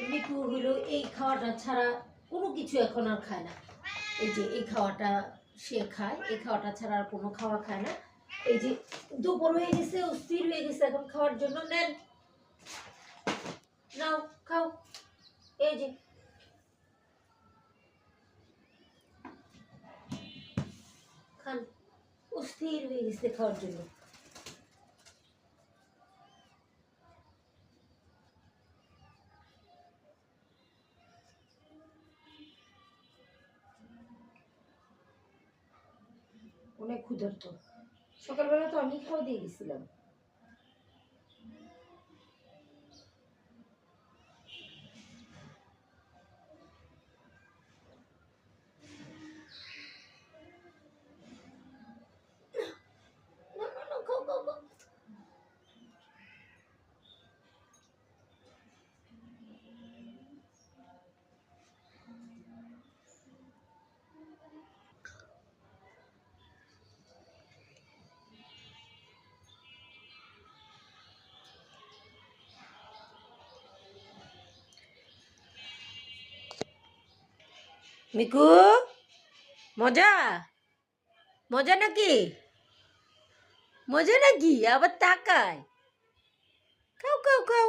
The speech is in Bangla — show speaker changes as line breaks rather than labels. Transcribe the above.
মিকু হইলো এই খাওয়াটা ছাড়া কোনো কিছু এখন আর খায় না। এই যে এই খাওয়াটা সে খায়, এই খাওয়াটা ছাড়া আর কোনো খাওয়া খায় না। এই যে দুপুর হয়ে গেছে, অস্থির হয়ে গেছে এখন খাওয়ার জন্য। নেন, নাও খাও। এই যে খান, অস্থির হয়ে গেছে খাওয়ার জন্য। অনেক ক্ষুধার্ত। সকালবেলা তো আমি খাওয়া দিয়ে গেছিলাম। খাও খাও খাও। মিকু, মজা মজা নাকি? মজা নাকি? আবার তাকায়। খাও খাও খাও।